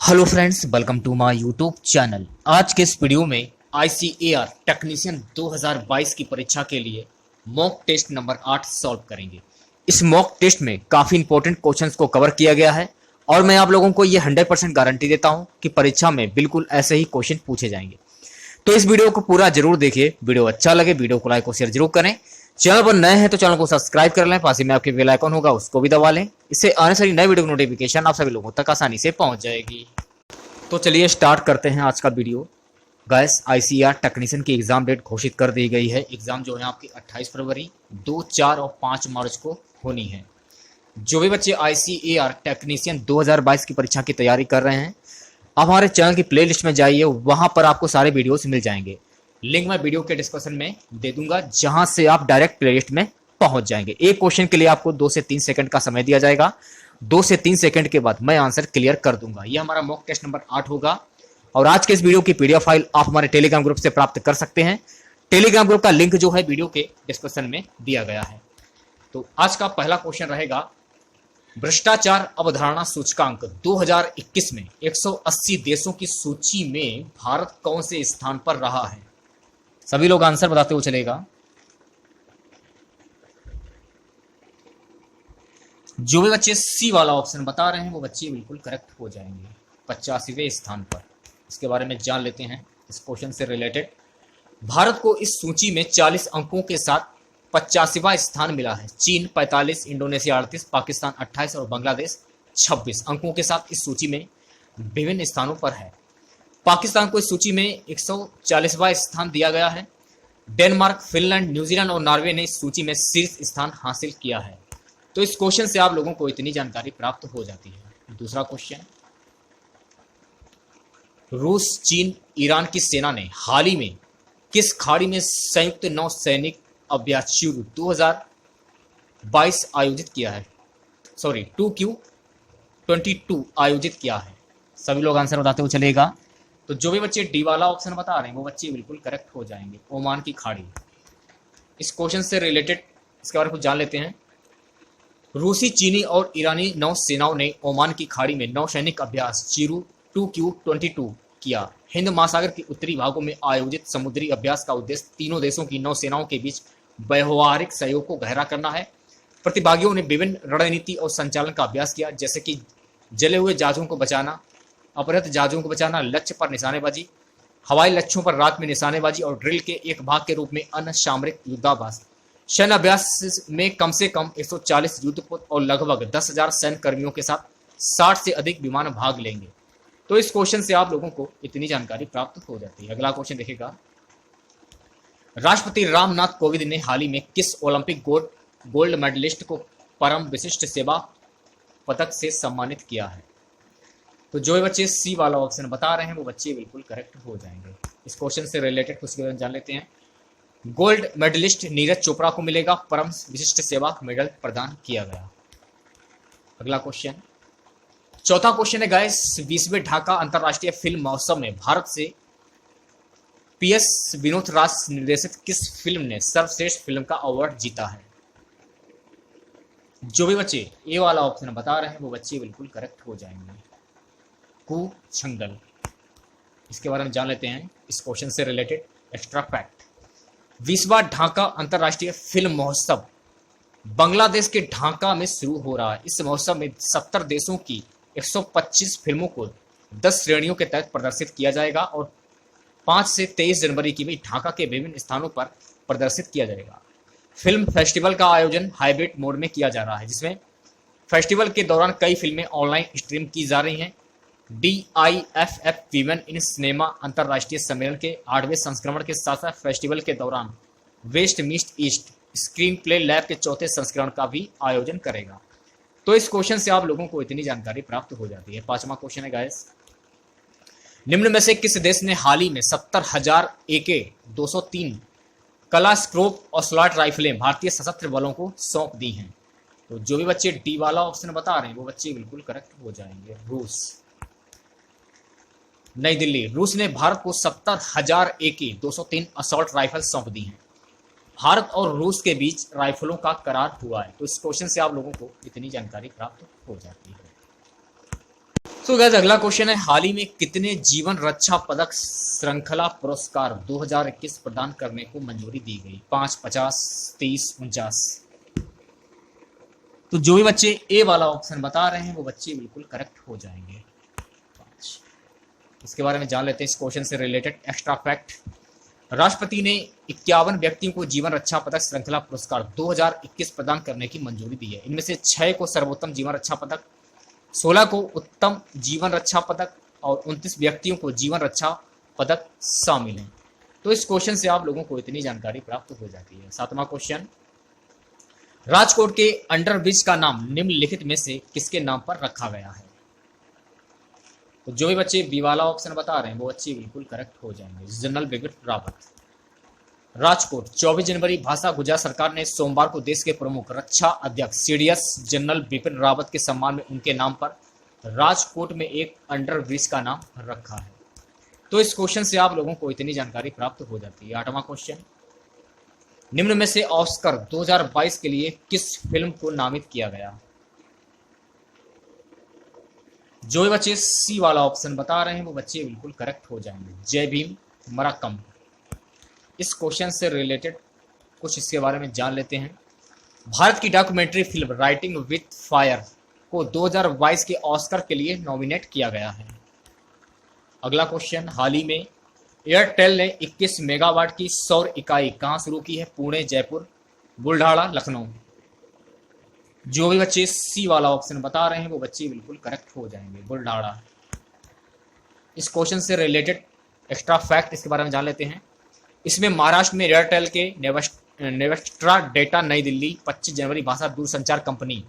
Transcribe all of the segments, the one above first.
Hello friends, welcome to my YouTube channel. आज के इस वीडियो में ICAR टेक्नीशियन 2022 की परीक्षा के लिए मॉक टेस्ट नंबर 8 सॉल्व करेंगे। इस मॉक टेस्ट में काफ़ी इंपॉर्टेंट क्वेश्चंस को कवर किया गया है और मैं आप लोगों को ये 100% गारंटी देता हूं कि परीक्षा में बिल्कुल ऐसे ही क्वेश्चन पूछे जाएंगे। तो इस वीडियो को पूरा जरूर देखिए। वीडियो अच्छा लगे वीडियो को लाइक और शेयर जरूर करें। चैनल पर नए हैं तो चैनल को सब्सक्राइब कर लें, पास ही में आपके बेल आइकन होगा उसको भी दबा लें। इससे आने वाली नई वीडियो की नोटिफिकेशन आप सभी लोगों तक आसानी से पहुंच जाएगी। तो चलिए स्टार्ट करते हैं आज का वीडियो। गाइस, ICAR टेक्नीशियन की एग्जाम डेट घोषित कर दी गई है। एग्जाम जो है आपकी 28 फरवरी, 2, 4 और 5 मार्च को होनी है। जो भी बच्चे ICAR टेक्नीशियन 2022 की परीक्षा की तैयारी कर रहे हैं, आप हमारे चैनल की प्लेलिस्ट में जाइए, वहां पर आपको सारे वीडियोस मिल जाएंगे। लिंक मैं वीडियो के डिस्क्रिप्शन में दे दूंगा, जहां से आप डायरेक्ट प्लेलिस्ट में पहुंच जाएंगे। एक क्वेश्चन के लिए आपको 2 से 3 सेकंड का समय दिया जाएगा। 2 से 3 सेकंड के बाद मैं आंसर क्लियर कर दूंगा। यह हमारा मॉक टेस्ट नंबर 8 होगा और आज के इस वीडियो की PDF फाइल आप हमारे टेलीग्राम ग्रुप से प्राप्त कर सकते हैं। टेलीग्राम ग्रुप का लिंक जो है वीडियो के डिस्क्रिप्शन में दिया गया है। तो आज का पहला क्वेश्चन रहेगा, भ्रष्टाचार अवधारणा सूचकांक 2021 में 180 देशों की सूची में भारत कौन से स्थान पर रहा है? सभी लोग आंसर बताते हुए चलेगा। जो भी बच्चे C वाला ऑप्शन बता रहे हैं वो बच्चे बिल्कुल करेक्ट हो जाएंगे, 85वें स्थान पर। इसके बारे में जान लेते हैं इस क्वेश्चन से रिलेटेड। भारत को इस सूची में 40 अंकों के साथ 85वां स्थान मिला है। चीन 45, इंडोनेशिया 38, पाकिस्तान 28 और बांग्लादेश 26 अंकों के साथ इस सूची में विभिन्न स्थानों पर है। पाकिस्तान को इस सूची में 140वां स्थान दिया गया है। डेनमार्क, फिनलैंड, न्यूजीलैंड और नॉर्वे ने इस सूची में शीर्ष स्थान हासिल किया है। तो इस क्वेश्चन से आप लोगों को इतनी जानकारी प्राप्त हो जाती है। दूसरा क्वेश्चन, रूस, चीन, ईरान की सेना ने हाल ही में किस खाड़ी में संयुक्त नौसैनिक अभ्यास शुरू 2022 आयोजित किया है? 2Q22 आयोजित किया है। सभी लोग आंसर बताते हुए चलेगा। तो जो भी बच्चे डी वाला ऑप्शन बता रहे हैं वो बच्चे बिल्कुल करेक्ट हो जाएंगे, ओमान की खाड़ी। इस क्वेश्चन से रिलेटेड इसके बारे में कुछ जान लेते हैं। रूसी, चीनी और ईरानी नौसेनाओं ने ओमान की खाड़ी में नौसैनिक अभ्यास चिरू 2Q22 किया। हिंद महासागर के उत्तरी भागों में आयोजित समुद्री अभ्यास का उद्देश्य तीनों देशों की नौसेनाओं के बीच व्यवहारिक सहयोग को गहरा करना है। प्रतिभागियों ने विभिन्न रणनीति और संचालन का अभ्यास किया, जैसे कि जले हुए जहाजों को बचाना, अपहृत जहाजों को बचाना, लक्ष्य पर निशानेबाजी, हवाई लक्ष्यों पर रात में निशानेबाजी और ड्रिल के एक भाग के रूप में अन्य सामरिक युद्धाभ्यास। सैन्य अभ्यास में कम से कम 140 युद्धपोत और लगभग 10,000 सैन्य कर्मियों के साथ 60 से अधिक विमान भाग लेंगे। तो इस क्वेश्चन से आप लोगों को इतनी जानकारी प्राप्त हो जाती है। अगला क्वेश्चन देखिएगा, राष्ट्रपति रामनाथ कोविंद ने हाल ही में किस ओलंपिक गोल्ड मेडलिस्ट को परम विशिष्ट सेवा पदक से सम्मानित किया है? तो जो बच्चे C वाला ऑप्शन बता रहे हैं वो बच्चे बिल्कुल करेक्ट हो जाएंगे। इस क्वेश्चन से रिलेटेड कुछ जान लेते हैं। गोल्ड मेडलिस्ट नीरज चोपड़ा को मिलेगा परम विशिष्ट सेवा मेडल प्रदान किया गया। अगला क्वेश्चन, चौथा क्वेश्चन है गाइस, 20वें ढाका अंतरराष्ट्रीय फिल्म महोत्सव में भारत से PS विनोद राज निर्देशित किस फिल्म ने सर्वश्रेष्ठ फिल्म का अवार्ड जीता है? जो भी बच्चे A वाला ऑप्शन बता रहे हैं वो बच्चे बिल्कुल करेक्ट हो जाएंगे, कू छंगल। इसके बारे में जान लेते हैं इस क्वेश्चन से रिलेटेड एक्स्ट्रा फैक्ट। 20वां ढाका अंतरराष्ट्रीय फिल्म महोत्सव बांग्लादेश के ढाका में शुरू हो रहा है। इस महोत्सव में 70 देशों की 125 फिल्मों को 10 श्रेणियों के तहत प्रदर्शित किया जाएगा और 5 से 23 जनवरी की भी ढाका के विभिन्न स्थानों पर प्रदर्शित किया जाएगा। फिल्म फेस्टिवल का आयोजन हाइब्रिड मोड में किया जा रहा है, जिसमें फेस्टिवल के दौरान कई फिल्में ऑनलाइन स्ट्रीम की जा रही हैं। DIFF वीमेन इन सिनेमा अंतरराष्ट्रीय सम्मेलन के 8वें संस्करण के साथ साथ फेस्टिवल के दौरान वेस्ट मीस्ट ईस्ट स्क्रीन प्ले लैब के 4थे संस्करण का भी आयोजन करेगा। तो इस क्वेश्चन से आप लोगों को इतनी जानकारी प्राप्त हो जाती है। 5वां क्वेश्चन है गाइस, निम्न में से किस देश ने हाल ही में 70,000 AK-203 कलास्क्रोप और स्लॉट राइफलें भारतीय सशस्त्र बलों को सौंप दी हैं? तो जो भी बच्चे डी वाला ऑप्शन बता रहे हैं वो बच्चे बिल्कुल करेक्ट हो जाएंगे, रूस। नई दिल्ली, रूस ने भारत को 70,000 AK-203 असॉल्ट राइफल सौंप दी हैं। भारत और रूस के बीच राइफलों का करार हुआ है। तो इस क्वेश्चन से आप लोगों को इतनी जानकारी प्राप्त हो जाती है। तो गाइस अगला क्वेश्चन है, हाल ही में कितने जीवन रक्षा पदक श्रृंखला पुरस्कार 2021 प्रदान करने को मंजूरी दी गई? 5, 50, 30, 49। तो जो भी बच्चे ए वाला ऑप्शन बता रहे हैं वो बच्चे बिल्कुल करेक्ट हो जाएंगे। 5। इसके बारे में जान लेते हैं इस क्वेश्चन से रिलेटेड एक्स्ट्रा फैक्ट। राष्ट्रपति ने 51 व्यक्तियों को जीवन रक्षा पदक श्रृंखला पुरस्कार 2021 प्रदान करने की मंजूरी दी है। इनमें से 6 को सर्वोत्तम जीवन रक्षा पदक, 16 को उत्तम जीवन रक्षा पदक और 29 व्यक्तियों को जीवन रक्षा पदक शामिल हैं। तो इस क्वेश्चन से आप लोगों को इतनी जानकारी प्राप्त हो जाती है। 7वां क्वेश्चन, राजकोट के अंडरब्रिज का नाम निम्नलिखित में से किसके नाम पर रखा गया है? तो जो भी बच्चे बी वाला ऑप्शन बता रहे हैं वो बच्चे बिल्कुल करेक्ट हो जाएंगे, जनरल बिपिन रावत। राजकोट 24 जनवरी भाषा गुजरात सरकार ने सोमवार को देश के प्रमुख रक्षा अध्यक्ष सीडीएस जनरल बिपिन रावत के सम्मान में उनके नाम पर राजकोट में एक अंडरब्रिज का नाम रखा है। तो इस क्वेश्चन से आप लोगों को इतनी जानकारी प्राप्त हो जाती है। 8वां क्वेश्चन, निम्न में से ऑस्कर 2022 के लिए किस फिल्म को नामित किया गया? जो भी बच्चे सी वाला ऑप्शन बता रहे हैं वो बच्चे बिल्कुल करेक्ट हो जाएंगे, जय भीम मराकम। इस क्वेश्चन से रिलेटेड कुछ इसके बारे में जान लेते हैं। भारत की documentary film writing with fire को 2022 के ऑस्कर के लिए नॉमिनेट किया गया है। अगला क्वेश्चन, हाल ही में एयरटेल ने 21 मेगावाट की सौर इकाई कहां शुरू की है? पुणे, जयपुर, बुल्ढाड़ा, लखनऊ। जो भी बच्चे सी वाला ऑप्शन बता रहे हैं वो बच्चे बिल्कुल करेक्ट हो जाएंगे, बुल्ढाड़ा। इस क्वेश्चन से रिलेटेड एक्स्ट्रा फैक्ट इसके बारे में जान लेते हैं। इसमें महाराष्ट्र में एयरटेल के नेवेस्ट्रा डेटा नई दिल्ली 25 जनवरी भाषा दूरसंचार कंपनी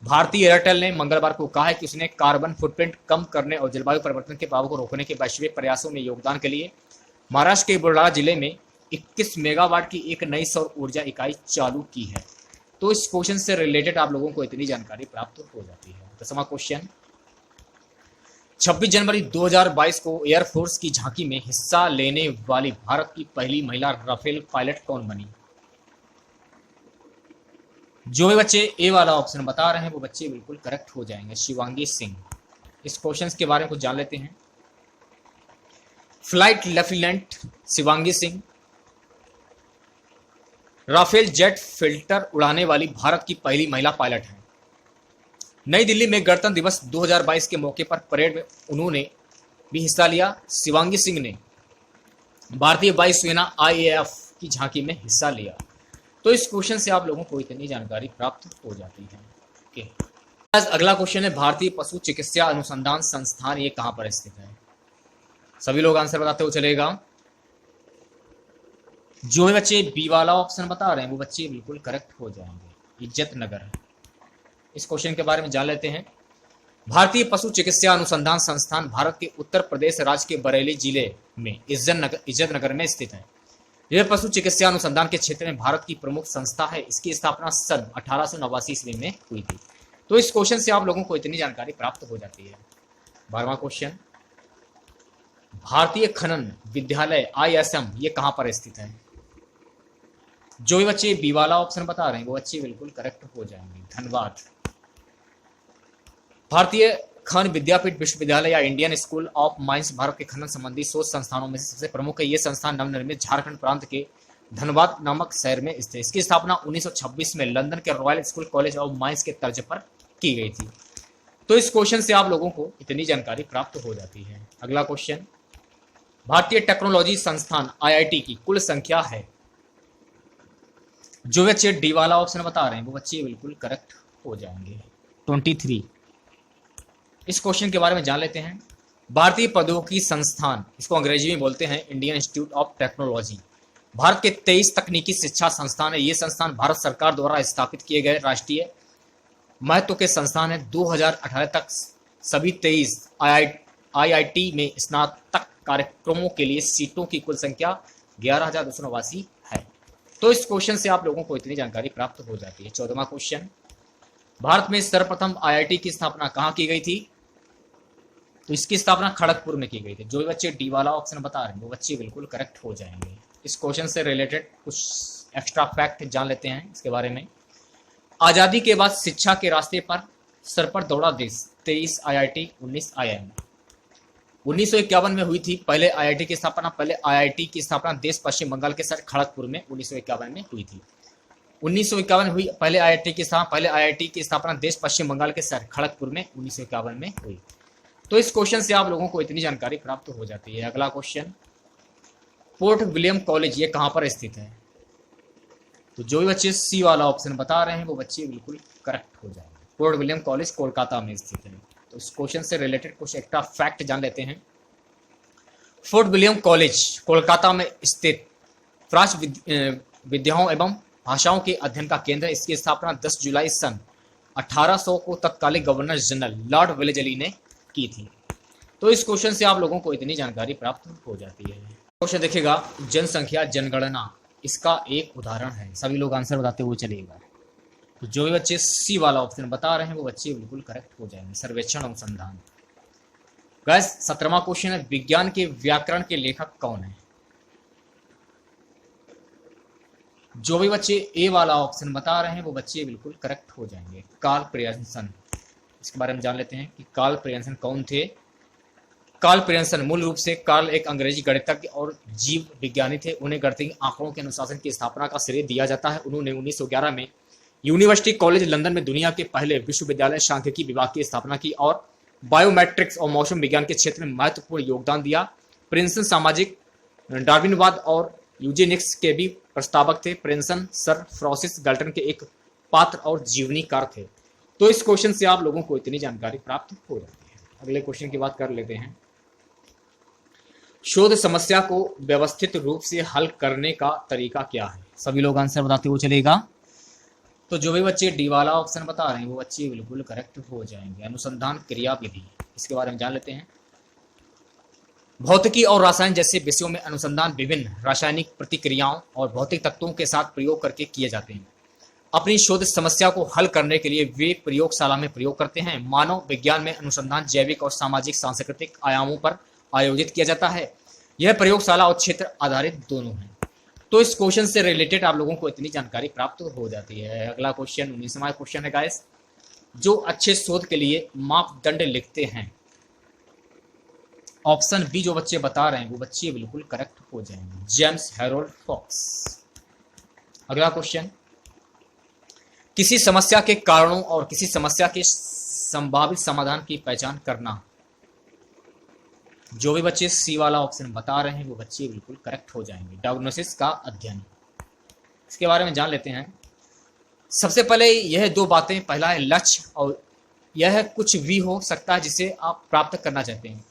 भारतीय एयरटेल ने मंगलवार को कहा है कि उसने कार्बन फुटप्रिंट कम करने और जलवायु परिवर्तन के प्रभाव को रोकने के वैश्विक प्रयासों में योगदान के लिए महाराष्ट्र के बुल्ढाणा जिले में 21 मेगावाट की एक नई सौर ऊर्जा इकाई चालू की है। तो इस क्वेश्चन से रिलेटेड आप लोगों को इतनी जानकारी प्राप्त हो जाती है। 10वां क्वेश्चन, 26 जनवरी 2022 को एयरफोर्स की झांकी में हिस्सा लेने वाली भारत की पहली महिला राफेल पायलट कौन बनी? जो भी बच्चे ए वाला ऑप्शन बता रहे हैं वो बच्चे बिल्कुल करेक्ट हो जाएंगे, शिवांगी सिंह। इस क्वेश्चन के बारे में कुछ जान लेते हैं। Flight lieutenant Shivangi Singh Rafale jet filter उड़ाने वाली भारत की पहली महिला पायलट है। नई दिल्ली में गणतंत्र दिवस 2022 के मौके पर परेड में उन्होंने भी हिस्सा लिया। शिवांगी सिंह ने भारतीय वायुसेना IAF की झांकी में हिस्सा लिया। तो इस क्वेश्चन से आप लोगों को इतनी जानकारी प्राप्त हो जाती है। ओके, अगला क्वेश्चन है, भारतीय पशु चिकित्सा अनुसंधान संस्थान ये कहां पर स्थित है? सभी लोग आंसर बताते हुए चलेगा। जो भी बच्चे बी वाला ऑप्शन बता रहे हैं वो बच्चे बिल्कुल करेक्ट हो जाएंगे, इज्जत नगर। इस क्वेश्चन के बारे में जान लेते हैं। भारतीय पशु चिकित्सा अनुसंधान संस्थान भारत के उत्तर प्रदेश राज्य के बरेली जिले में इज्जत नगर में स्थित है। यह पशु चिकित्सा अनुसंधान के क्षेत्र में भारत की प्रमुख संस्था है। इसकी स्थापना सन 1889 ईस्वी में हुई थी। तो इस क्वेश्चन से आप लोगों को इतनी जानकारी प्राप्त हो जाती है। 12वां क्वेश्चन, भारतीय खनन विद्यालय ISM ये कहां पर स्थित है? जो भी बच्चे बी वाला ऑप्शन बता रहे हैं वो बच्चे बिल्कुल करेक्ट हो जाएंगे, धन्यवाद। भारतीय खनन विद्यापीठ विश्वविद्यालय या Indian school of mines Bharat के खनन संबंधी शोध संस्थानों में से सबसे प्रमुख है। यह संस्थान नवनिर्मित झारखंड प्रांत के धनबाद नामक शहर में स्थित है। इसकी स्थापना 1926 में लंदन के royal school college of mines के तर्ज पर की गई थी। तो इस क्वेश्चन से आप लोगों को इतनी जानकारी प्राप्त हो जाती है। अगला क्वेश्चन, भारतीय टेक्नोलॉजी संस्थान IIT की कुल संख्या है? जो बच्चे डी वाला ऑप्शन बता रहे हैं वो बच्चे बिल्कुल करेक्ट हो जाएंगे, 23। इस क्वेश्चन के बारे में जान लेते हैं। भारतीय प्रौद्योगिकी संस्थान, इसको अंग्रेजी में बोलते हैं Indian institute of technology, Bharat के 23 तकनीकी शिक्षा संस्थान है। ये संस्थान भारत सरकार द्वारा स्थापित किए गए राष्ट्रीय महत्व के संस्थान है। 2018 तक सभी 23 IIT में स्नातक कार्यक्रमों के लिए सीटों की कुल संख्या 11,289 है। तो इस क्वेश्चन से आप लोगों को इतनी जानकारी प्राप्त हो जाती है। 14वां क्वेश्चन, भारत में सर्वप्रथम IIT की स्थापना कहां की गई थी? तो इसकी स्थापना खड़गपुर में की गई थी। जो भी बच्चे डी वाला ऑप्शन बता रहे हैं वो बच्चे बिल्कुल करेक्ट हो जाएंगे। इस क्वेश्चन से रिलेटेड कुछ एक्स्ट्रा फैक्ट जान लेते हैं इसके बारे में। आजादी के बाद शिक्षा के रास्ते पर सर पर दौड़ा देश, 23 आईआईटी, 19 आईआईएम। 1951 में हुई थी पहले आईआईटी की स्थापना। पहले आईआईटी की स्थापना देश पश्चिम बंगाल के शहर खड़गपुर में 1951 में हुई थी। 1951 हुई पहले आईआईटी की स्थापना। पहले आईआईटी की स्थापना देश पश्चिम बंगाल के शहर खड़गपुर में 1951 में हुई। तो इस क्वेश्चन से आप लोगों को इतनी जानकारी प्राप्त हो जाती है। अगला क्वेश्चन, पोर्ट विलियम कॉलेज ये कहाँ पर स्थित है? तो जो भी बच्चे सी वाला ऑप्शन बता रहे हैं वो बच्चे बिल्कुल करेक्ट हो जाएंगे। पोर्ट विलियम कॉलेज कोलकाता में स्थित है। तो इस क्वेश्चन से रिलेटेड कुछ एक्स्ट्रा फैक्ट जान लेते हैं। फोर्ट विलियम कॉलेज कोलकाता में स्थित फ्रांस विद्याओं एवं भाषाओं के अध्ययन का केंद्र है। इसकी स्थापना 10 जुलाई सन 1800 को तत्कालीन गवर्नर जनरल लॉर्ड वेलेजली ने की थी। तो इस क्वेश्चन से आप लोगों को इतनी जानकारी प्राप्त हो जाती है। क्वेश्चन देखिएगा, जनसंख्या जनगणना इसका एक उदाहरण है। सभी लोग आंसर बताते हुए चलिएगा। तो जो भी बच्चे सी वाला ऑप्शन बता रहे हैं वो बच्चे बिल्कुल करेक्ट हो जाएंगे, सर्वेक्षण अनुसंधान। गाइस 17वां क्वेश्चन है, विज्ञान के व्याकरण के लेखक कौन है? जो भी बच्चे ए वाला ऑप्शन बता रहे हैं वो बच्चे बिल्कुल करेक्ट हो जाएंगे, कार्ल प्रियंसन। इसके बारे में जान लेते हैं कि कार्ल प्रियंसन कौन थे। कार्ल प्रियंसन मूल रूप से कार्ल एक अंग्रेजी गणितज्ञ और जीव विज्ञानी थे। उन्हें गणितीय आंकड़ों के अनुशासन की स्थापना का श्रेय दिया जाता है। उन्होंने 1911 में यूनिवर्सिटी कॉलेज लंदन में दुनिया के पहले विश्वविद्यालय सांख्यिकी विभाग की स्थापना की और बायोमेट्रिक्स और मौसम विज्ञान के क्षेत्र में महत्वपूर्ण योगदान दिया। प्रिंसन सामाजिक डार्विनवाद और यूजेनिक्स के भी प्रस्तावक थे। प्रिंसन सर फ्रांसिस गल्टन के एक पात्र और जीवनीकार थे। तो इस क्वेश्चन से आप लोगों को इतनी जानकारी प्राप्त हो जाती है। अगले क्वेश्चन की बात कर लेते हैं। शोध समस्या को व्यवस्थित रूप से हल करने का तरीका क्या है? सभी लोग आंसर बताते हुए चलेगा। तो जो भी बच्चे डी वाला ऑप्शन बता रहे हैं वो बच्चे बिल्कुल करेक्ट हो जाएंगे, अनुसंधान क्रिया विधि। इसके बारे में जान लेते हैं। भौतिकी और रसायन जैसे विषयों में अनुसंधान विभिन्न रासायनिक प्रतिक्रियाओं और भौतिक तत्वों के साथ प्रयोग करके किए जाते हैं। अपनी शोध समस्या को हल करने के लिए वे प्रयोगशाला में प्रयोग करते हैं। मानव विज्ञान में अनुसंधान जैविक और सामाजिक सांस्कृतिक आयामों पर आयोजित किया जाता है। यह प्रयोगशाला और क्षेत्र आधारित दोनों हैं। तो इस क्वेश्चन से रिलेटेड आप लोगों को इतनी जानकारी प्राप्त हो जाती है। अगला क्वेश्चन 19वां क्वेश्चन है गाइस, जो अच्छे शोध के लिए मापदंड लिखते हैं। ऑप्शन बी जो बच्चे बता रहे हैं वो बच्चे बिल्कुल करेक्ट हो जाएंगे, जेम्स हैरोल्ड फॉक्स। अगला क्वेश्चन, किसी समस्या के कारणों और किसी समस्या के संभावित समाधान की पहचान करना। जो भी बच्चे सी वाला ऑप्शन बता रहे हैं वो बच्चे बिल्कुल करेक्ट हो जाएंगे, डायग्नोसिस का अध्ययन। इसके बारे में जान लेते हैं। सबसे पहले यह दो बातें, पहला है लक्ष्य, और यह कुछ भी हो सकता है जिसे आप प्राप्त करना चाहते हैं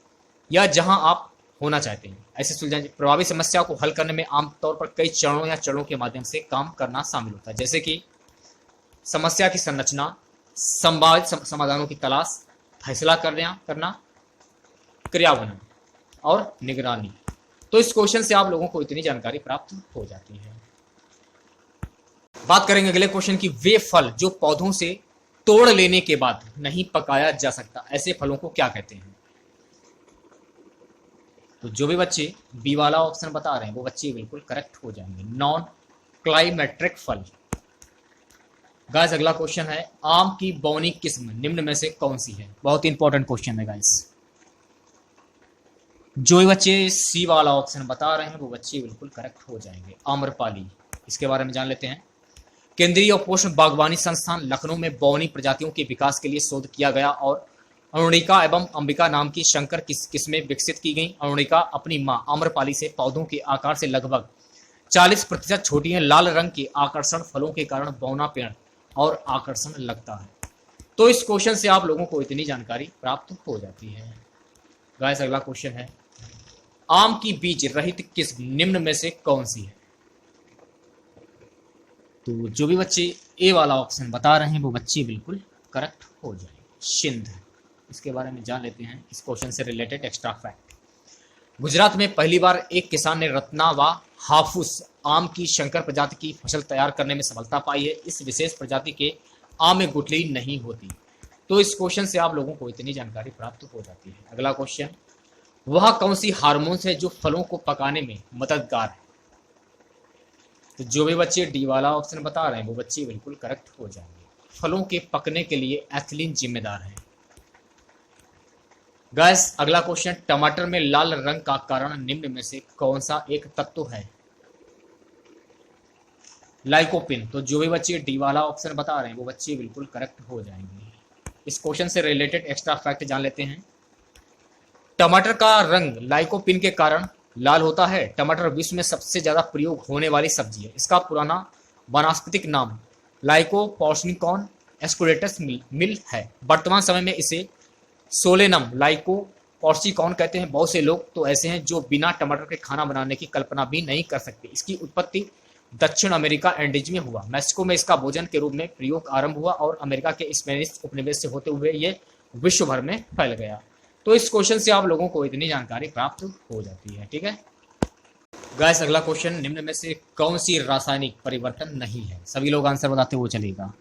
या जहां आप होना चाहते हैं। ऐसे सुलझाने प्रभावी समस्या को हल करने में आमतौर पर कई चरणों या चरणों के माध्यम से काम करना शामिल होता है, जैसे कि समस्या की संरचना, संभावित समाधानों की तलाश, फैसला करना, क्रियान्वयन और निगरानी। तो इस क्वेश्चन से आप लोगों को इतनी जानकारी प्राप्त हो जाती है। बात करेंगे अगले क्वेश्चन की, वे फल जो पौधों से तोड़ लेने के बाद नहीं पकाया जा सकता, ऐसे फलों को क्या कहते हैं? तो जो भी बच्चे बी वाला ऑप्शन बता रहे हैं वो बच्चे बिल्कुल करेक्ट हो जाएंगे, नॉन क्लाइमेट्रिक फल। गाइस अगला क्वेश्चन है, आम की बौनी किस्म निम्न में से कौन सी है? बहुत इंपॉर्टेंट क्वेश्चन है गाइस। जो भी बच्चे सी वाला ऑप्शन बता रहे हैं वो बच्चे बिल्कुल करेक्ट हो जाएंगे, आम्रपाली। इसके बारे में जान लेते हैं। केंद्रीय और पोषण बागवानी संस्थान लखनऊ में बौनी प्रजातियों के विकास के लिए शोध किया गया और अरुणिका एवं अंबिका नाम की संकर किस्में विकसित की गई। अरुणिका अपनी मां आम्रपाली से पौधों के आकार से लगभग 40% छोटी है। लाल रंग के आकर्षण फलों के कारण बौना पेड़ और आकर्षण लगता है। तो इस क्वेश्चन से आप लोगों को इतनी जानकारी प्राप्त हो जाती है। गाइस अगला क्वेश्चन है, आम की बीज रहित किस्म निम्न में से कौन सी है? तो जो भी बच्चे ए वाला ऑप्शन बता रहे हैं वो बच्चे बिल्कुल करेक्ट हो जाएंगे, सिंध। इसके बारे में जान लेते हैं, इस क्वेश्चन से रिलेटेड एक्स्ट्रा फैक्ट। गुजरात में पहली बार एक किसान ने रत्ना व हाफूस आम की संकर प्रजाति की फसल तैयार करने में सफलता पाई है। इस विशेष प्रजाति के आम में गुठली नहीं होती। तो इस क्वेश्चन से आप लोगों को इतनी जानकारी प्राप्त हो जाती है। अगला क्वेश्चन, वह कौन सी हार्मोन्स है जो फलों को पकाने में मददगार है? तो जो भी बच्चे डी वाला ऑप्शन बता रहे हैं वो बच्चे बिल्कुल करेक्ट हो जाएंगे, फलों के पकने के लिए एथिलीन जिम्मेदार है। गैस अगला क्वेश्चन, टमाटर में लाल रंग का कारण निम्न में से कौन सा एक तत्व है? लाइकोपिन। तो जो भी बच्चे डी वाला ऑप्शन बता रहे हैं वो बच्चे बिल्कुल करेक्ट हो जाएंगे। इस क्वेश्चन से रिलेटेड एक्स्ट्रा फैक्ट जान लेते हैं। टमाटर का रंग लाइकोपिन के कारण लाल होता है। टमाटर विश्व में सबसे ज्यादा प्रयोग होने वाली सब्जी है। इसका पुराना वानस्पतिक नाम लाइकोपोर्सिकॉन एस्कुलेटस मिल है। वर्तमान समय में इसे सोलेनम लाइकोपोर्सिकॉन कहते हैं। बहुत से लोग तो ऐसे हैं जो बिना टमाटर के खाना बनाने की कल्पना भी नहीं कर सकते। इसकी उत्पत्ति दक्षिण अमेरिका एंडीज में हुआ। मैक्सिको में इसका भोजन के रूप में प्रयोग आरंभ हुआ और अमेरिका के स्पेनिश उपनिवेश से होते हुए ये विश्व भर में फैल गया। तो इस क्वेश्चन से आप लोगों को इतनी जानकारी प्राप्त हो जाती है। ठीक है गाइस, अगला क्वेश्चन, निम्न में से कौन सी रासायनिक परिवर्तन नहीं है? सभी लोग आंसर बताते वो चलेगा।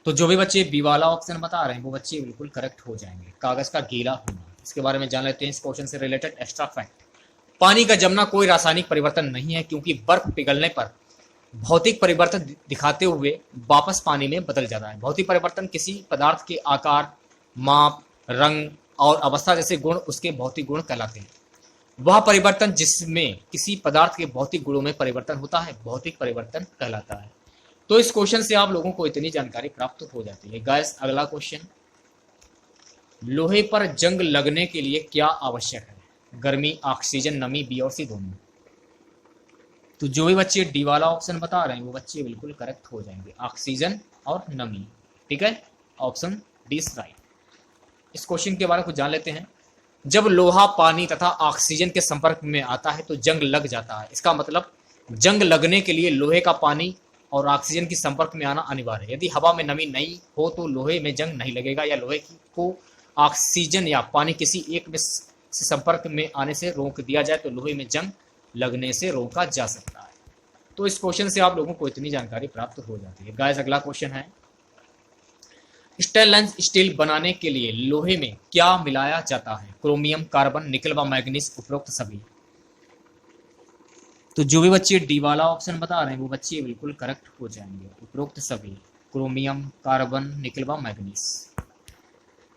तो जो भी बच्चे बी वाला ऑप्शन बता रहे हैं वो बच्चे बिल्कुल करेक्ट हो जाएंगे। कागज का गीला होना, इसके बारे में जान लेते हैं इस क्वेश्चन से रिलेटेड एक्स्ट्रा फैक्ट। पानी का जमना कोई रासायनिक परिवर्तन नहीं है, क्योंकि बर्फ पिघलने पर भौतिक परिवर्तन दिखाते हुए वापस पानी में बदल जाता है। भौतिक परिवर्तन किसी पदार्थ के आकार, माप, रंग और अवस्था जैसे गुण उसके भौतिक गुण कहलाते हैं। वह परिवर्तन जिसमें किसी पदार्थ के भौतिक गुणों में परिवर्तन होता है भौतिक परिवर्तन कहलाता है। तो इस क्वेश्चन से आप लोगों को इतनी जानकारी प्राप्त हो जाती है। गाइस अगला क्वेश्चन, लोहे पर जंग लगने के लिए क्या आवश्यक है? गर्मी, ऑक्सीजन, नमी, बी और सी दोनों। तो जो भी बच्चे डी वाला ऑप्शन बता रहे हैं वो बच्चे बिल्कुल करेक्ट हो जाएंगे, ऑक्सीजन और नमी। ठीक है, ऑप्शन डी इज राइट। इस क्वेश्चन के बारे में कुछ जान लेते हैं। जब लोहा पानी तथा ऑक्सीजन के संपर्क में आता है तो जंग लग जाता है। इसका मतलब जंग लगने के लिए लोहे का पानी और ऑक्सीजन के संपर्क में आना अनिवार्य है। यदि हवा में नमी नहीं हो तो लोहे में जंग नहीं लगेगा, या लोहे को ऑक्सीजन या पानी किसी एक में से संपर्क में आने से रोक दिया जाए तो लोहे में जंग लगने से रोका जा सकता है। तो इस क्वेश्चन से आप लोगों को इतनी जानकारी प्राप्त हो जाती है। गाइस अगला क्वेश्चन है, स्टेनलेस स्टील बनाने के लिए लोहे में क्या मिलाया जाता है? क्रोमियम, कार्बन, निकल व मैग्नीज, उपरोक्त सभी। तो जो भी बच्चे डी वाला ऑप्शन बता रहे हैं वो बच्चे बिल्कुल करेक्ट हो जाएंगे, उपरोक्त सभी, क्रोमियम, कार्बन, निकल व मैग्नीज।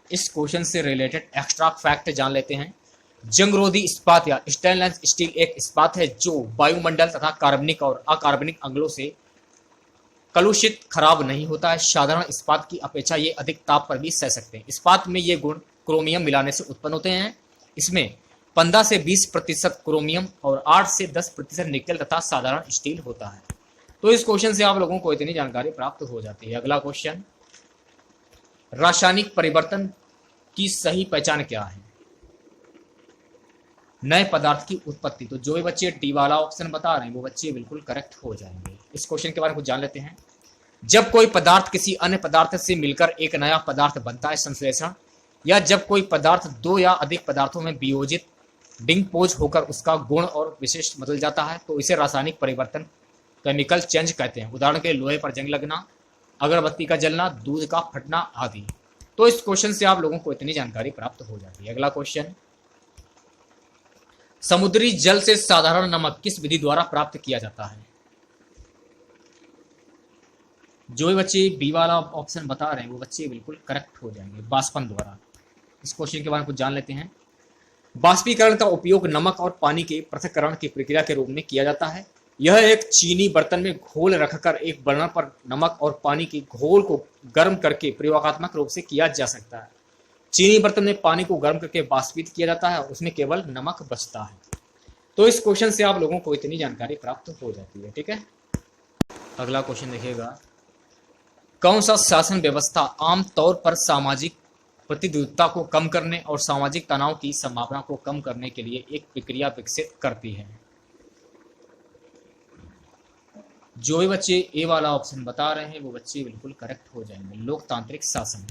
इस क्वेश्चन से रिलेटेड एक्स्ट्रा फैक्ट जान लेते हैं। जंगरोधी इस्पात या स्टेनलेस स्टील एक इस्पात है जो वायुमंडल तथा कार्बनिक और अकार्बनिक अम्लों से कलुषित खराब नहीं होता है। साधारण इस्पात की अपेक्षा ये अधिक ताप पर भी सह सकते हैं। इस्पात में ये गुण क्रोमियम मिलाने से उत्पन्न होते हैं। इसमें 15 से 20% क्रोमियम और 8 से 10% निकल तथा साधारण स्टील होता है। तो इस क्वेश्चन से आप लोगों को इतनी जानकारी प्राप्त हो जाती है। अगला क्वेश्चन, रासायनिक परिवर्तन की सही पहचान क्या है? नए पदार्थ की उत्पत्ति। तो जो भी बच्चे डी वाला ऑप्शन बता रहे हैं वो बच्चे बिल्कुल करेक्ट हो जाएंगे। इस क्वेश्चन के बारे में कुछ जान लेते हैं। जब कोई पदार्थ किसी अन्य पदार्थ से मिलकर एक नया पदार्थ बनता है, संश्लेषण, या जब कोई पदार्थ दो या अधिक पदार्थों में वियोजित डिकम्पोज होकर उसका गुण और विशिष्ट बदल जाता है, तो इसे रासायनिक परिवर्तन, केमिकल चेंज कहते हैं। उदाहरण के लिए लोहे पर जंग लगना, अगरबत्ती का जलना, दूध का फटना आदि। तो इस क्वेश्चन से आप लोगों को इतनी जानकारी प्राप्त हो जाती है। अगला क्वेश्चन, समुद्री जल से साधारण नमक किस विधि द्वारा प्राप्त किया जाता है? जो भी बच्चे बी वाला ऑप्शन बता रहे हैं वो बच्चे बिल्कुल करेक्ट हो जाएंगे, बाष्पन द्वारा। इस क्वेश्चन के बारे में कुछ जान लेते हैं। बाष्पीकरण का उपयोग नमक और पानी के पृथक्करण की प्रक्रिया के रूप में किया जाता है। यह एक चीनी बर्तन में घोल रखकर एक बर्नर पर नमक और पानी के घोल को गर्म करके प्रयोगात्मक रूप से किया जा सकता है। चीनी बर्तन में पानी को गर्म करके बाष्पित किया जाता है, उसमें केवल नमक बचता है। तो इस क्वेश्चन से आप लोगों को इतनी जानकारी प्राप्त हो जाती है। ठीक है, अगला क्वेश्चन देखिएगा, कौन सा शासन व्यवस्था आमतौर पर सामाजिक प्रतिद्वंद्विता को कम करने और सामाजिक तनाव की संभावना को कम करने के लिए एक प्रक्रिया विकसित करती है? जो भी बच्चे ए वाला ऑप्शन बता रहे हैं वो बच्चे बिल्कुल करेक्ट हो जाएंगे, लोकतांत्रिक शासन।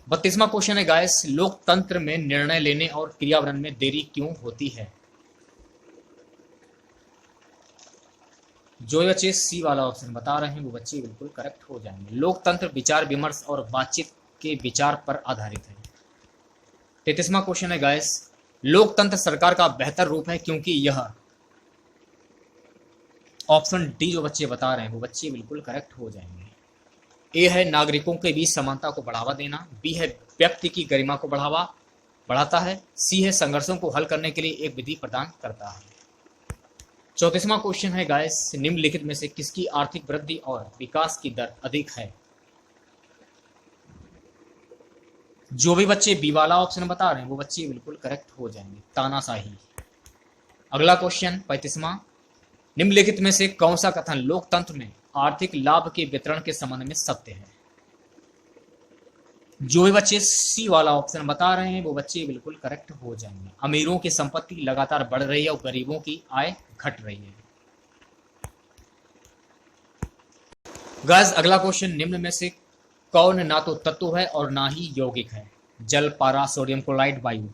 32वां क्वेश्चन है गाइस, लोकतंत्र में निर्णय लेने और क्रियान्वयन में देरी क्यों होती है? जो बच्चे सी वाला ऑप्शन बता रहे हैं वो बच्चे बिल्कुल करेक्ट हो जाएंगे। लोकतंत्र विचार विमर्श और बातचीत के विचार पर आधारित है। 33वां क्वेश्चन है गाइस, लोकतंत्र सरकार का बेहतर रूप है क्योंकि यह, ऑप्शन डी जो बच्चे बता रहे हैं वो बच्चे बिल्कुल करेक्ट हो जाएंगे। ए है नागरिकों के बीच समानता को बढ़ावा देना, बी है व्यक्ति की गरिमा को बढ़ाता है, सी है संघर्षों को हल करने के लिए एक विधि प्रदान करता है। 34वां क्वेश्चन है गाइस, निम्नलिखित में से किसकी आर्थिक वृद्धि और विकास की दर अधिक है? जो भी बच्चे बी वाला ऑप्शन बता रहे हैं वो बच्चे बिल्कुल करेक्ट हो जाएंगे, तानाशाही। अगला क्वेश्चन 35वां, निम्नलिखित में से कौन सा कथन लोकतंत्र में आर्थिक लाभ के वितरण के संबंध में सत्य है? जो भी बच्चे सी वाला ऑप्शन बता रहे हैं वो बच्चे बिल्कुल करेक्ट हो जाएंगे। अमीरों की संपत्ति लगातार बढ़ रही है और गरीबों की आय घट रही है। गाइस अगला क्वेश्चन, निम्न में से कौन ना तो तत्व है और ना ही यौगिक है? जल, पारा, सोडियम क्लोराइड, वायु।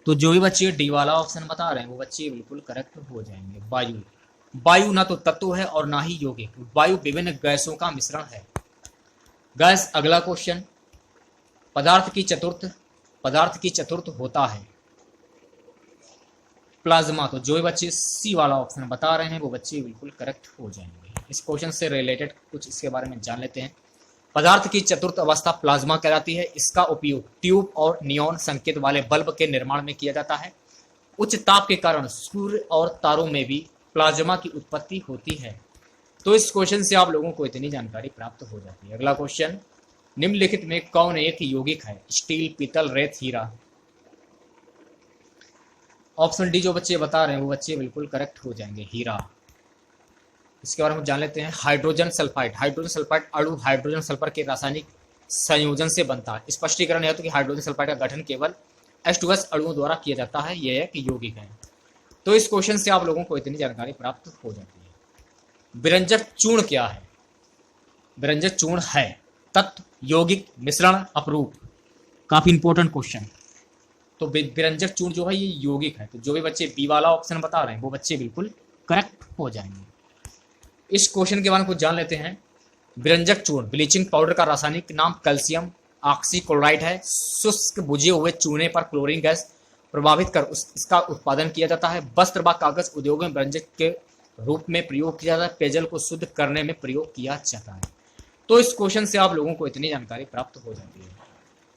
तो जो भी बच्चे डी वाला ऑप्शन बता रहे हैं वो बच्चे बिल्कुल करेक्ट हो जाएंगे, वायु। वायु ना तो तत्व है और ना ही यौगिक, वायु विभिन्न गैसों का मिश्रण है। गैस अगला क्वेश्चन, पदार्थ की चतुर्थ होता है प्लाज्मा। तो जो भी बच्चे सी वाला ऑप्शन बता रहे हैं वो बच्चे बिल्कुल करेक्ट हो जाएंगे। इस क्वेश्चन से रिलेटेड कुछ इसके बारे में जान लेते हैं। पदार्थ की चतुर्थ अवस्था प्लाज्मा कहलाती है। इसका उपयोग ट्यूब और नियॉन संकेत वाले बल्ब के निर्माण में किया जाता है। उच्च ताप के कारण सूर्य और तारों में भी प्लाज्मा की उत्पत्ति होती है। तो इस क्वेश्चन से आप लोगों को इतनी जानकारी प्राप्त हो जाती है। अगला क्वेश्चन, निम्नलिखित में कौन एक यौगिक है? स्टील, पीतल, रेत, हीरा। ऑप्शन डी जो बच्चे बता रहे हैं वो बच्चे बिल्कुल करेक्ट हो जाएंगे, हीरा। इसके बारे में जान लेते हैं। हाइड्रोजन सल्फाइड अणु हाइड्रोजन सल्फर के रासायनिक संयोजन से बनता है। स्पष्टीकरण यह तो कि हाइड्रोजन सल्फाइड का गठन केवल H2S अणुओं द्वारा किया जाता है। यह एक यौगिक है। तो इस क्वेश्चन से आप लोगों को इतनी जानकारी प्राप्त हो जाती है। विरंजक चूर्ण क्या है? विरंजक चूर्ण है तत्व, यौगिक, मिश्रण, अपरूप। काफी इंपॉर्टेंट क्वेश्चन। तो विरंजक चूर्ण जो है ये यौगिक है। तो जो भी बच्चे बी वाला ऑप्शन बता रहे हैं वो बच्चे बिल्कुल करेक्ट हो जाएंगे। इस क्वेश्चन के बारे में कुछ जान लेते हैं। विरंजक चूर्ण ब्लीचिंग पाउडर का रासायनिक नाम कैल्शियम ऑक्सीक्लोराइड है। शुष्क बुझे हुए चूने पर क्लोरीन गैस प्रभावित कर इसका उत्पादन किया जाता है। वस्त्र व कागज उद्योग में विरंजक के रूप में प्रयोग किया जाता है। पेयजल को शुद्ध करने में प्रयोग किया जाता है। तो इस क्वेश्चन से आप लोगों को इतनी जानकारी प्राप्त हो जाती है।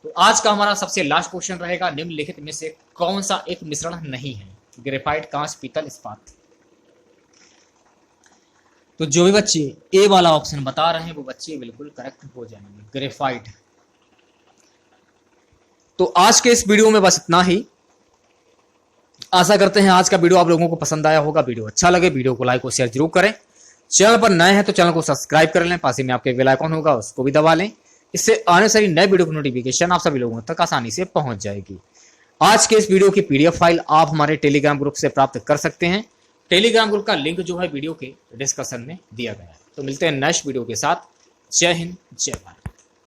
तो आज का हमारा सबसे लास्ट क्वेश्चन रहेगा, निम्नलिखित में से कौन सा एक मिश्रण नहीं है? ग्रेफाइट, कांच, पीतल, इस्पात। तो जो भी बच्चे ए वाला ऑप्शन बता रहे हैं वो बच्चे बिल्कुल करेक्ट हो जाएंगे, ग्रेफाइट। तो आज के इस वीडियो में बस इतना ही। आशा करते हैं आज का वीडियो आप लोगों को पसंद आया होगा। वीडियो अच्छा लगे वीडियो को लाइक और शेयर जरूर करें। चैनल पर नए हैं तो चैनल को सब्सक्राइब कर लें। पास ही में आपके बेल आइकन होगा उसको भी दबा लें। इससे आने सारी नए वीडियो की नोटिफिकेशन आप सभी लोगों तक आसानी से पहुंच जाएगी। आज के इस वीडियो की PDF फाइल आप हमारे टेलीग्राम ग्रुप से प्राप्त कर सकते हैं। टेलीग्राम ग्रुप का लिंक जो है वीडियो के डिस्क्रिप्शन में दिया गया है। तो मिलते हैं नेक्स्ट वीडियो के साथ। जय हिंद, जय भारत।